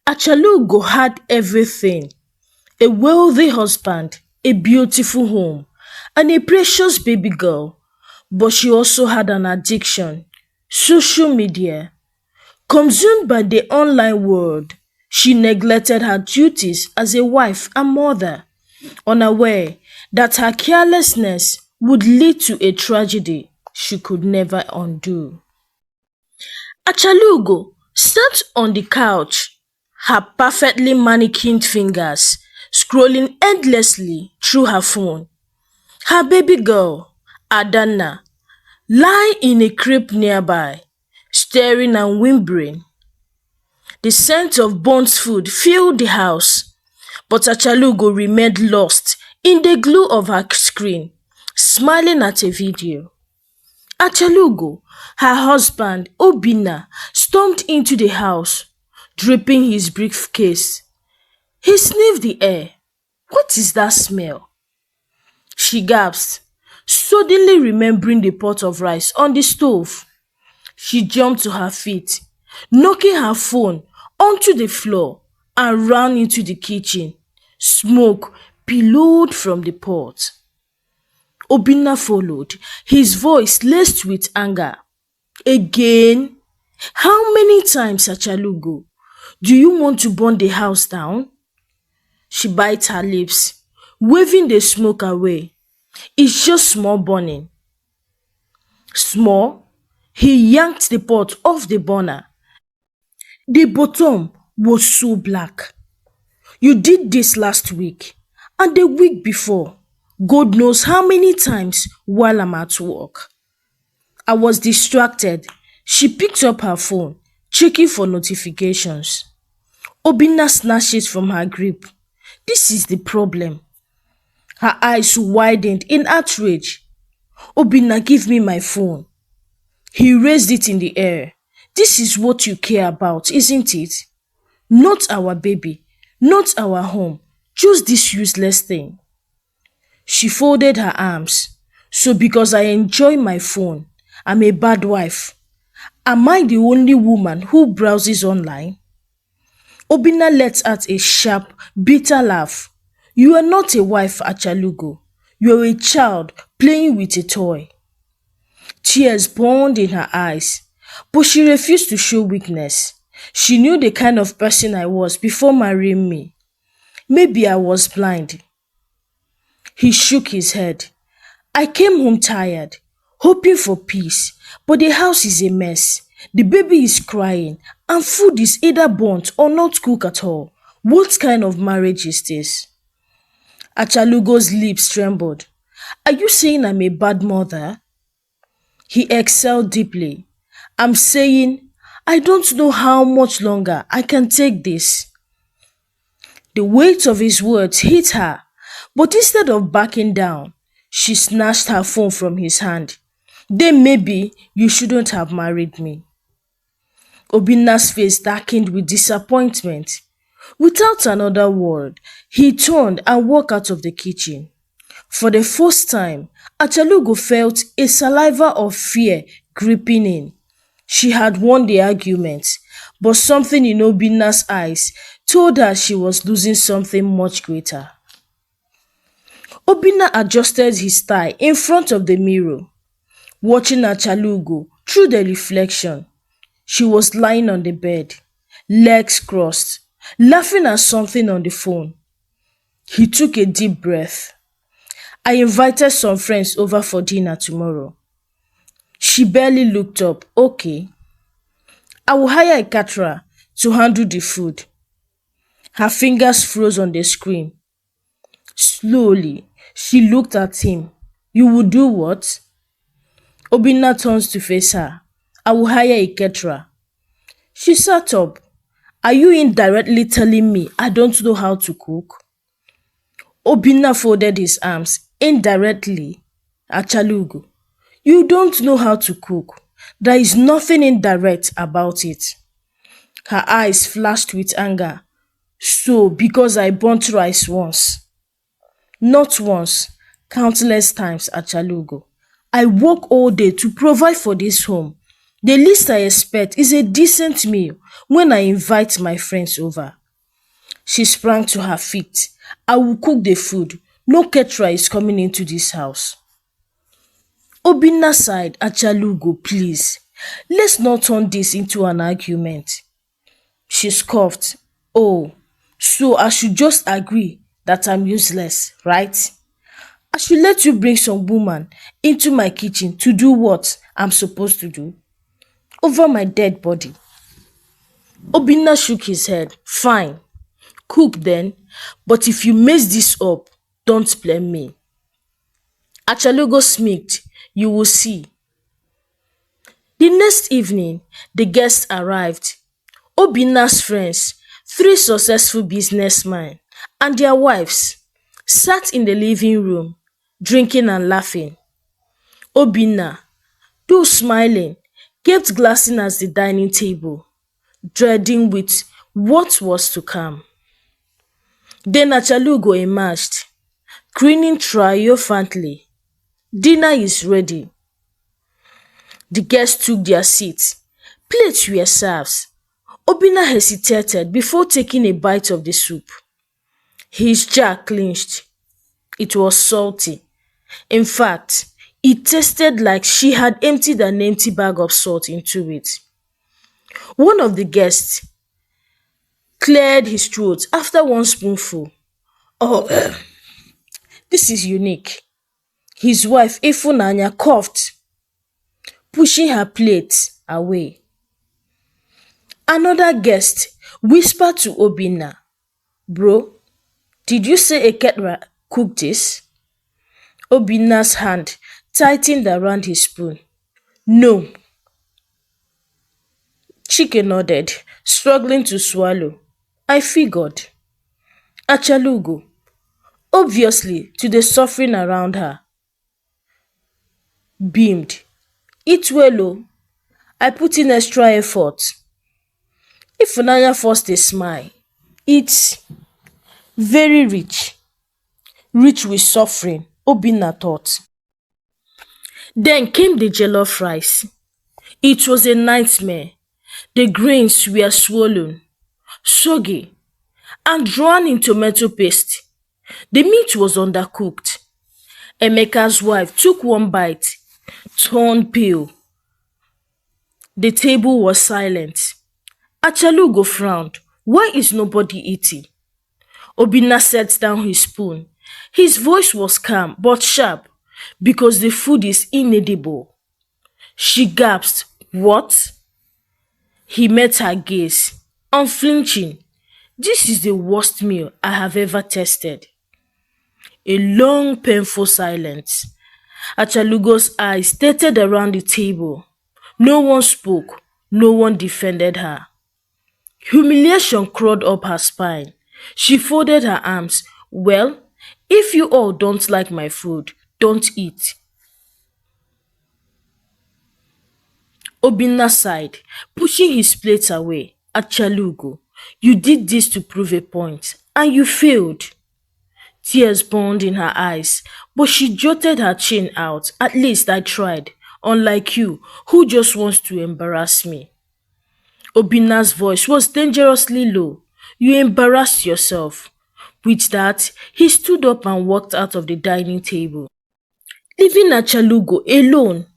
Achalugo had everything: a wealthy husband, a beautiful home, and a precious baby girl. But she also had an addiction: social media. Consumed by the online world, she neglected her duties as a wife and mother, unaware that her carelessness would lead to a tragedy she could never undo. Achalugo sat on the couch, her perfectly manicured fingers scrolling endlessly through her phone. Her baby girl, Adana, lay in a crib nearby, staring and whimpering. The scent of burnt food filled the house, but Achalugo remained lost in the glow of her screen, smiling at a video. Achalugo, her husband, Obinna, stormed into the house, dripping his briefcase. He sniffed the air. "What is that smell?" she gasped, suddenly remembering the pot of rice on the stove. She jumped to her feet, knocking her phone onto the floor, and ran into the kitchen. Smoke billowed from the pot. Obinna followed, his voice laced with anger. "Again? How many times, Achalugo? Do you want to burn the house down?" She bit her lips, waving the smoke away. "It's just small burning." Small? He yanked the pot off the burner. The bottom was so black. "You did this last week, and the week before. God knows how many times while I'm at work." I was distracted. She picked up her phone, checking for notifications. Obinna snatched it from her grip. "This is the problem." Her eyes widened in outrage. "Obinna, give me my phone." He raised it in the air. "This is what you care about, isn't it? Not our baby, not our home, just this useless thing." She folded her arms. "So because I enjoy my phone, I'm a bad wife? Am I the only woman who browses online?" Obinna let out a sharp, bitter laugh. "You are not a wife, Achalugo. You are a child playing with a toy." Tears burned in her eyes, but she refused to show weakness. She knew the kind of person I was before marrying me. Maybe I was blind. He shook his head. "I came home tired, hoping for peace, but the house is a mess. The baby is crying, and food is either burnt or not cooked at all. What kind of marriage is this?" Achalugo's lips trembled. "Are you saying I'm a bad mother?" He exhaled deeply. "I'm saying I don't know how much longer I can take this." The weight of his words hit her, but instead of backing down, she snatched her phone from his hand. "Then maybe you shouldn't have married me." Obinna's face darkened with disappointment. Without another word, he turned and walked out of the kitchen. For the first time, Achalugo felt a saliva of fear creeping in. She had won the argument, but something in Obinna's eyes told her she was losing something much greater. Obinna adjusted his tie in front of the mirror, watching Achalugo through the reflection. She was lying on the bed, legs crossed, laughing at something on the phone. He took a deep breath. "I invited some friends over for dinner tomorrow." She barely looked up. "Okay. I will hire a caterer to handle the food." Her fingers froze on the screen. Slowly, she looked at him. "You will do what?" Obinna turns to face her. "I will hire a caterer." She sat up. "Are you indirectly telling me I don't know how to cook?" Obinna folded his arms. "Indirectly? Achalugo, you don't know how to cook. There is nothing indirect about it." Her eyes flashed with anger. "So, because I burnt rice once?" "Not once, countless times, Achalugo. I work all day to provide for this home. The least I expect is a decent meal when I invite my friends over. She sprang to her feet. I will cook the food. No caterer is coming into this house. Obinna sighed, Achalugo, please. Let's not turn this into an argument. She scoffed. Oh, so I should just agree that I'm useless, right? I should let you bring some woman into my kitchen to do what I'm supposed to do over my dead body. Obinna shook his head. Fine, cook then, but if you mess this up, don't blame me. Achalugo smirked. You will see. The next evening, the guests arrived. Obinna's friends, three successful businessmen, and their wives, sat in the living room, drinking and laughing. Obinna, though smiling, kept glancing at the dining table, dreading with what was to come. Then Achalugo emerged, grinning triumphantly. Dinner is ready. The guests took their seats. Plates were served. Obinna hesitated before taking a bite of the soup. His jaw clenched. It was salty. In fact, it tasted like she had emptied an empty bag of salt into it. One of the guests cleared his throat after one spoonful. Oh, this is unique. His wife, Ifunanya, coughed, pushing her plate away. Another guest whispered to Obinna, Bro, did you say a caterer cooked this? Obinna's hand tightened around his spoon. No. Chike nodded, struggling to swallow. I figured. Achalugo, obviously to the suffering around her, beamed. Eat well, oh. I put in extra effort. Ifunanya forced a smile. It's very rich. Rich with suffering, Obinna thought. Then came the jollof rice. It was a nightmare. The grains were swollen, soggy, and drawn in tomato paste. The meat was undercooked. Emeka's wife took one bite, turned pale. The table was silent. Achalugo frowned. Why is nobody eating? Obinna set down his spoon. His voice was calm but sharp because the food is inedible. She gasped. What? He met her gaze, unflinching. This is the worst meal I have ever tasted. A long, painful silence. Achalugo's eyes darted around the table. No one spoke. No one defended her. Humiliation crawled up her spine. She folded her arms. Well, if you all don't like my food, don't eat. Obinna sighed, pushing his plate away. Achalugo, you did this to prove a point, and you failed. Tears burned in her eyes, but she jotted her chin out. At least I tried, unlike you, who just wants to embarrass me. Obinna's voice was dangerously low. You embarrassed yourself. With that, he stood up and walked out of the dining table, leaving Achalugo alone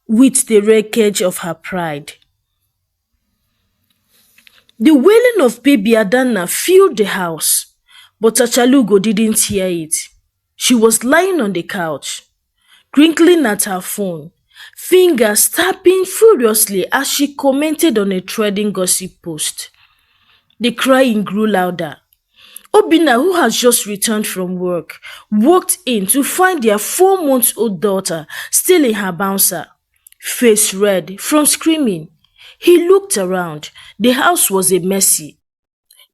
with the wreckage of her pride. The wailing of baby Adanna filled the house, but Achalugo didn't hear it. She was lying on the couch, crinkling at her phone, fingers tapping furiously as she commented on a trending gossip post. The crying grew louder. Obinna, who has just returned from work, walked in to find their 4-month-old daughter still in her bouncer, face red from screaming. He looked around. The house was a mess.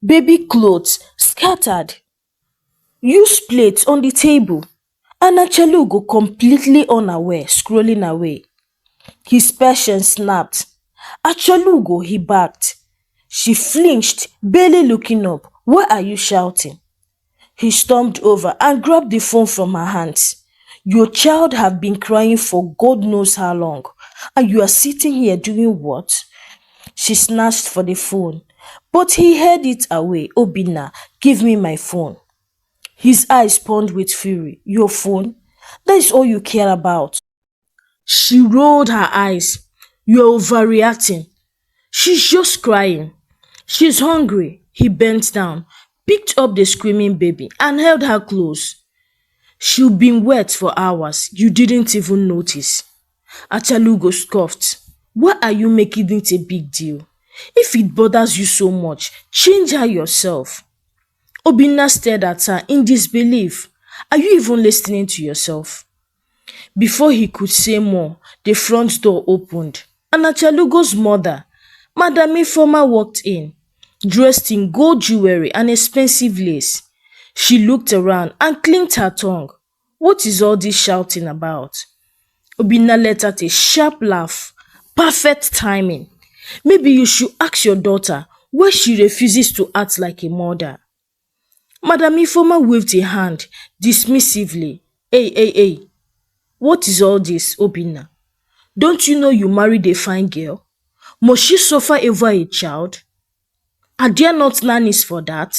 Baby clothes scattered, used plates on the table, and Achalugo completely unaware, scrolling away. His patience snapped. Achalugo, he barked. She flinched, barely looking up. Why are you shouting? He stormed over and grabbed the phone from her hands. Your child have been crying for God knows how long. And you are sitting here doing what? She snatched for the phone, but he held it away. Obinna, give me my phone. His eyes spun with fury. Your phone? That is all you care about. She rolled her eyes. You're overreacting. She's just crying. She's hungry. He bent down, picked up the screaming baby, and held her close. She'd been wet for hours. You didn't even notice. Achalugo scoffed. Why are you making it a big deal? If it bothers you so much, change her yourself. Obinna stared at her in disbelief. Are you even listening to yourself? Before he could say more, the front door opened, and Achalugo's mother, Madam Ifoma, walked in, dressed in gold jewelry and expensive lace. She looked around and clinked her tongue. What is all this shouting about? Obinna let out a sharp laugh. Perfect timing. Maybe you should ask your daughter why she refuses to act like a mother. Madam Ifoma waved a hand dismissively. Hey. What is all this, Obinna? Don't you know you married a fine girl? Must she suffer over a child? Are there not nannies for that?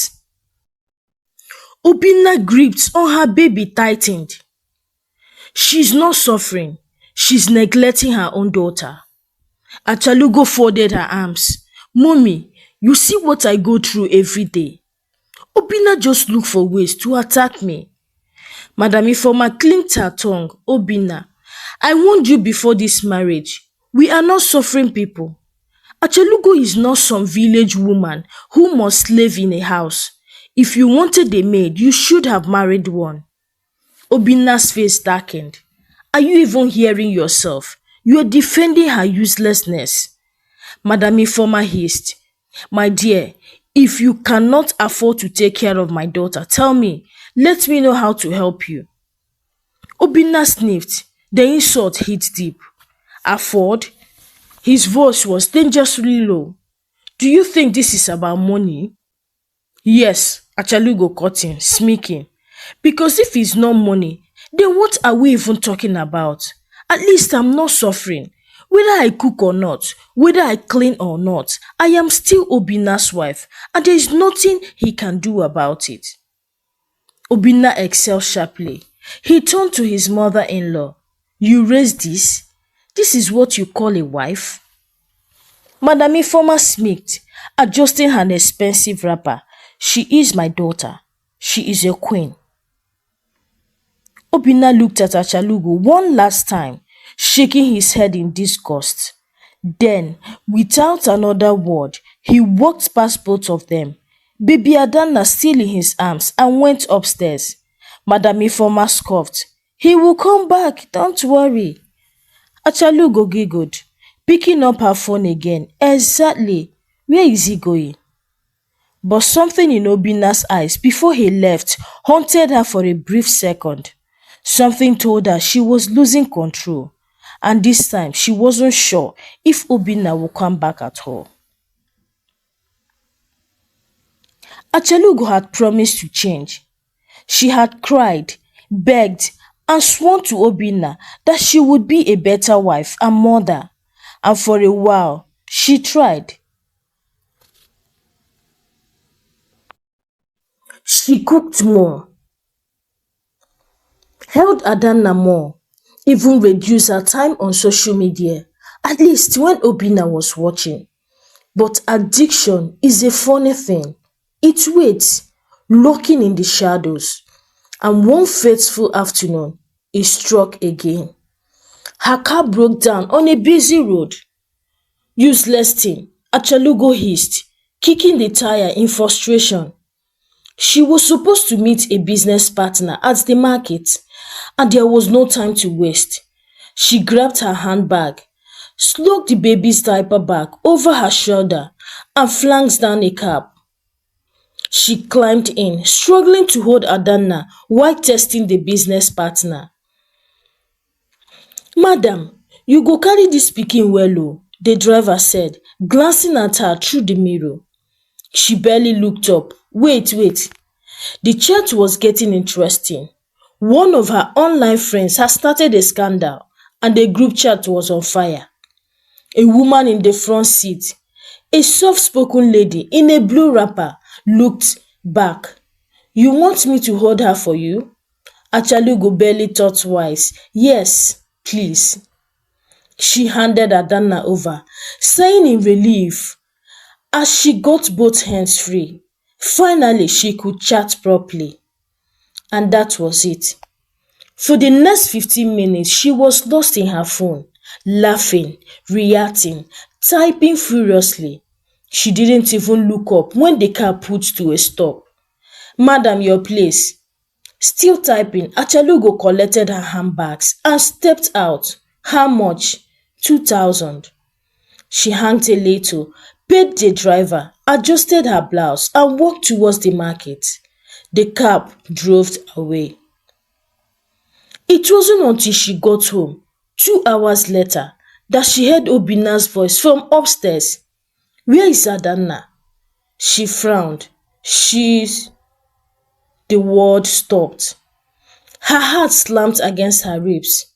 Obinna gripped on her baby tightened. She's not suffering. She's neglecting her own daughter. Achalugo folded her arms. Mommy, you see what I go through every day. Obinna just look for ways to attack me. Madam Ifoma clinked her tongue. Obinna, I warned you before this marriage. We are not suffering people. Achalugo is not some village woman who must slave in a house. If you wanted a maid, you should have married one. Obinna's face darkened. Are you even hearing yourself? You are defending her uselessness. Madam Ifoma hissed. My dear, if you cannot afford to take care of my daughter, tell me. Let me know how to help you. Obinna sniffed. The insult hit deep. Afford? His voice was dangerously low. Do you think this is about money? Yes, Achalugo cut in, smirking. Because if it's not money, then what are we even talking about? At least I'm not suffering. Whether I cook or not, whether I clean or not, I am still Obinna's wife, and there is nothing he can do about it. Obinna exhaled sharply. He turned to his mother-in-law. You raised this? This is what you call a wife? Madam Ifoma smirked, adjusting her expensive wrapper. She is my daughter. She is a queen. Obinna looked at Achalugo one last time, shaking his head in disgust. Then, without another word, he walked past both of them, baby Adanna still in his arms, and went upstairs. Madam Ifoma scoffed. He will come back, don't worry. Achalugo giggled, picking up her phone again. Exactly. Where is he going? But something in Obinna's eyes before he left haunted her for a brief second. Something told her she was losing control, and this time she wasn't sure if Obinna would come back at all. Achalugo had promised to change. She had cried, begged, and sworn to Obinna that she would be a better wife and mother, and for a while she tried. She cooked more, held Adanna more, even reduced her time on social media, at least when Obinna was watching. But addiction is a funny thing. It waits, lurking in the shadows. And one fateful afternoon, it struck again. Her car broke down on a busy road. Useless thing, Achalugo hissed, kicking the tire in frustration. She was supposed to meet a business partner at the market, and there was no time to waste. She grabbed her handbag, slung the baby's diaper bag over her shoulder, and flanked down a cab. She climbed in, struggling to hold Adanna while testing the business partner. Madam, you go carry this pikin well o, the driver said, glancing at her through the mirror. She barely looked up. Wait. The chat was getting interesting. One of her online friends had started a scandal, and the group chat was on fire. A woman in the front seat, a soft-spoken lady in a blue wrapper, looked back. "You want me to hold her for you?" Achalugo barely thought twice. "Yes, please." She handed Adanna over, sighing in relief as she got both hands free. Finally, she could chat properly. And that was it. For the next 15 minutes, she was lost in her phone, laughing, reacting, typing furiously. She didn't even look up when the car pulled to a stop. "Madam, your place." Still typing, Achalugo collected her handbags and stepped out. "How much?" 2,000. She hanked a little, paid the driver, adjusted her blouse, and walked towards the market. The cab drove away. It wasn't until she got home, 2 hours later, that she heard Obinna's voice from upstairs. "Where is Adanna?" She frowned. "She's..." The word stopped. Her heart slammed against her ribs.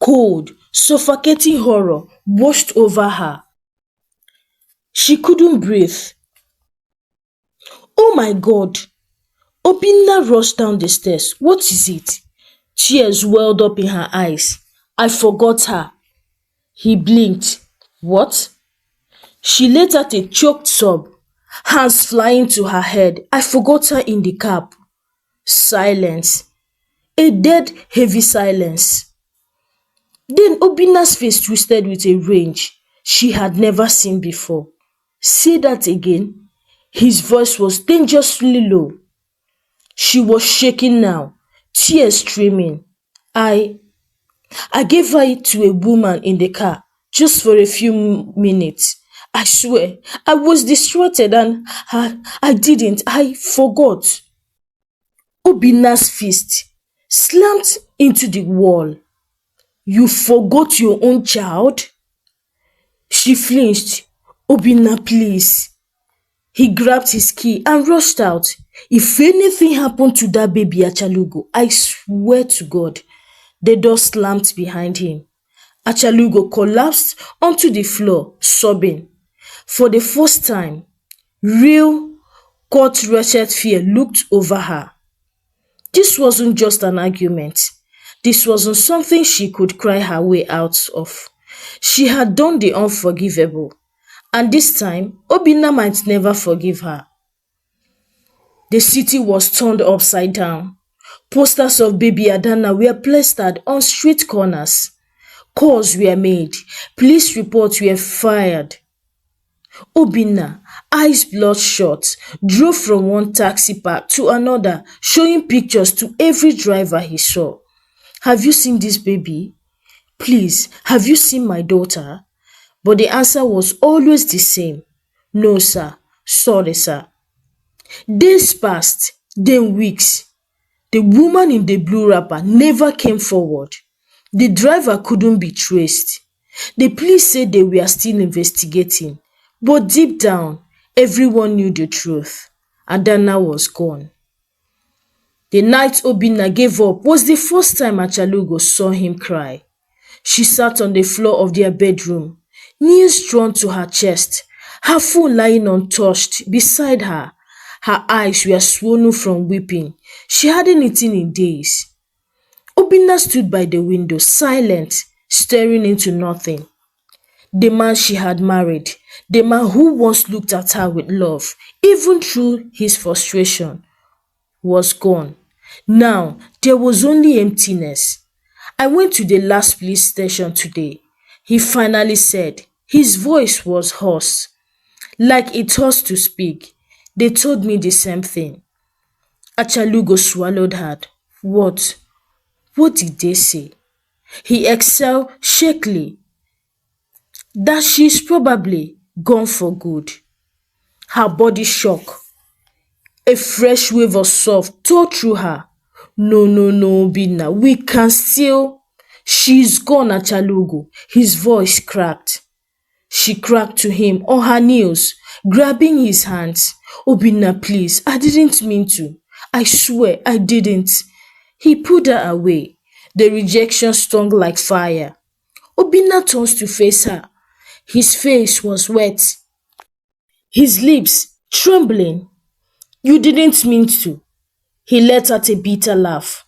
Cold, suffocating horror washed over her. She couldn't breathe. "Oh my God!" Obinna rushed down the stairs. "What is it?" Tears welled up in her eyes. "I forgot her." He blinked. "What?" She let out a choked sob, hands flying to her head. "I forgot her in the cab." Silence. A dead, heavy silence. Then Obinna's face twisted with a rage she had never seen before. "Say that again." His voice was dangerously low. She was shaking now, tears streaming. I gave her to a woman in the car, just for a few minutes. I swear, I was distracted and I forgot." Obinna's fist slammed into the wall. "You forgot your own child?" She flinched. "Obinna, please." He grabbed his key and rushed out. "If anything happened to that baby Achalugo, I swear to God." The door slammed behind him. Achalugo collapsed onto the floor, sobbing. For the first time, real, gut-wrenching fear looked over her. This wasn't just an argument. This wasn't something she could cry her way out of. She had done the unforgivable, and this time, Obinna might never forgive her. The city was turned upside down. Posters of baby Adanna were plastered on street corners. Calls were made. Police reports were fired. Obinna, eyes bloodshot, drove from one taxi park to another, showing pictures to every driver he saw. "Have you seen this baby? Please, have you seen my daughter?" But the answer was always the same. "No, sir. Sorry, sir." Days passed, then weeks. The woman in the blue wrapper never came forward. The driver couldn't be traced. The police said they were still investigating, but deep down, everyone knew the truth. Adanna was gone. The night Obinna gave up was the first time Achalugo saw him cry. She sat on the floor of their bedroom, knees drawn to her chest, her phone lying untouched beside her. Her eyes were swollen from weeping. She hadn't eaten in days. Obinna stood by the window, silent, staring into nothing. The man she had married, the man who once looked at her with love, even through his frustration, was gone. Now, there was only emptiness. "I went to the last police station today," he finally said. His voice was hoarse, like it hurts to speak. "They told me the same thing." Achalugo swallowed hard. What? What did they say? He exhaled shakily. "That she's probably gone for good." Her body shook. A fresh wave of sob tore through her. No, Obinna, we can still..." "She's gone, Achalugo." His voice cracked. She cracked to him on her knees, grabbing his hands. "Obinna, please, I didn't mean to. I swear I didn't." He pulled her away. The rejection stung like fire. Obinna turns to face her. His face was wet, his lips trembling. You didn't mean to. He let out a bitter laugh.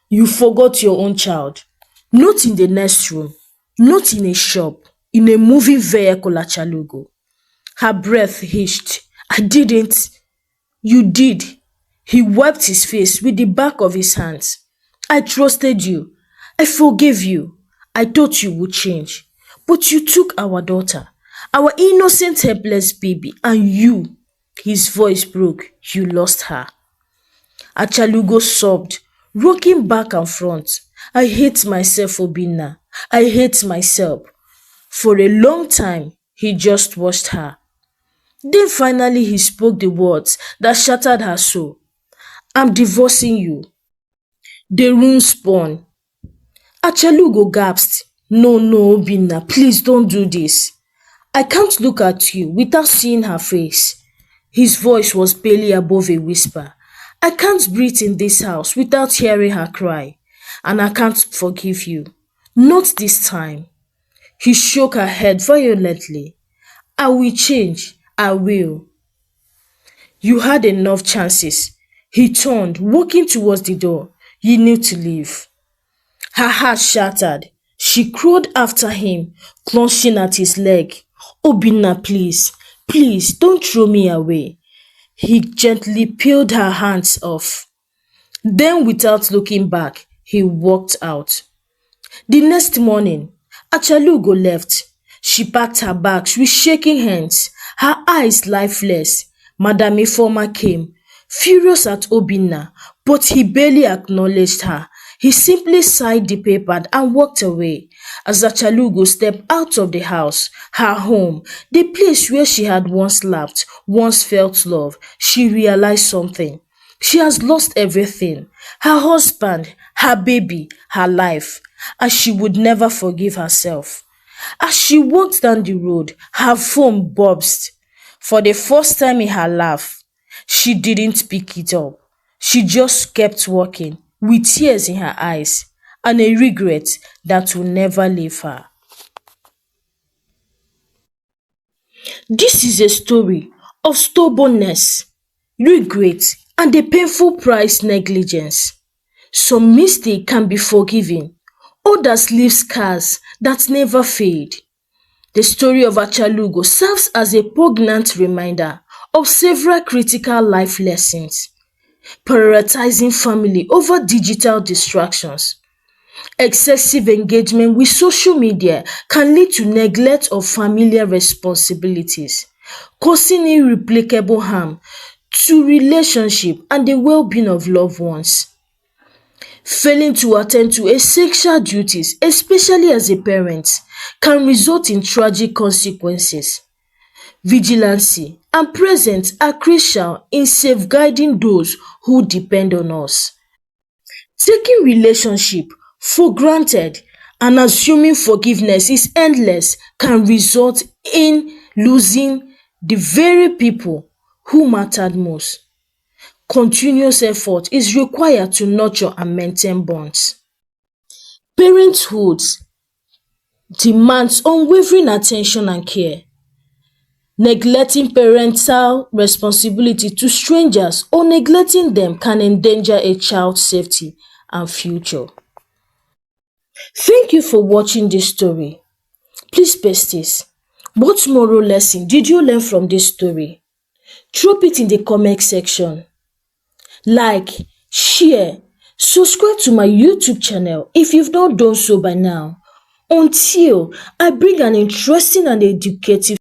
You forgot your own child. Not in the next room, not in a shop, in a moving vehicle Achalugo. Her breath hitched. I didn't. You did. He wiped his face with the back of his hands. I trusted you. I forgave you. I thought you would change. But you took our daughter, our innocent, helpless baby, and you, his voice broke, you lost her. Achalugo sobbed, rocking back and front. I hate myself, Obinna. I hate myself. For a long time, he just watched her. Then finally he spoke the words that shattered her soul. I'm divorcing you. The room spun. Achalugo gasped. No, no, Obinna, please don't do this. I can't look at you without seeing her face. His voice was barely above a whisper. I can't breathe in this house without hearing her cry. And I can't forgive you. Not this time. He shook her head violently. I will change. I will. You had enough chances. He turned, walking towards the door. You knew to leave. Her heart shattered. She crawled after him, clutching at his leg. Obinna, please, please, don't throw me away. He gently peeled her hands off. Then, without looking back, he walked out. The next morning, Achalugo left. She packed her bags with shaking hands, her eyes lifeless. Madame Ifeoma came, furious at Obinna, but he barely acknowledged her. He simply signed the paper and walked away. As Achalugo stepped out of the house, her home, the place where she had once laughed, once felt love, she realized something. She has lost everything. Her husband, her baby, her life. And she would never forgive herself. As she walked down the road, her phone buzzed. For the first time in her life, she didn't pick it up. She just kept walking, with tears in her eyes, and a regret that will never leave her. This is a story of stubbornness, regret, and the painful price negligence. Some mistake can be forgiven, others leave scars that never fade. The story of Achalugo serves as a poignant reminder of several critical life lessons. Prioritizing family over digital distractions. Excessive engagement with social media can lead to neglect of familiar responsibilities, causing irreplaceable harm to relationship and the well-being of loved ones. Failing to attend to essential duties, especially as a parent, can result in tragic consequences. Vigilance and presence are crucial in safeguarding those who depend on us. Taking relationship for granted and assuming forgiveness is endless can result in losing the very people who mattered most. Continuous effort is required to nurture and maintain bonds. Parenthood demands unwavering attention and care. Neglecting parental responsibility to strangers or neglecting them can endanger a child's safety and future. Thank you for watching this story. Please besties, what moral lesson did you learn from this story? Drop it in the comment section. Like, share, subscribe to my YouTube channel if you've not done so by now. Until I bring an interesting and educative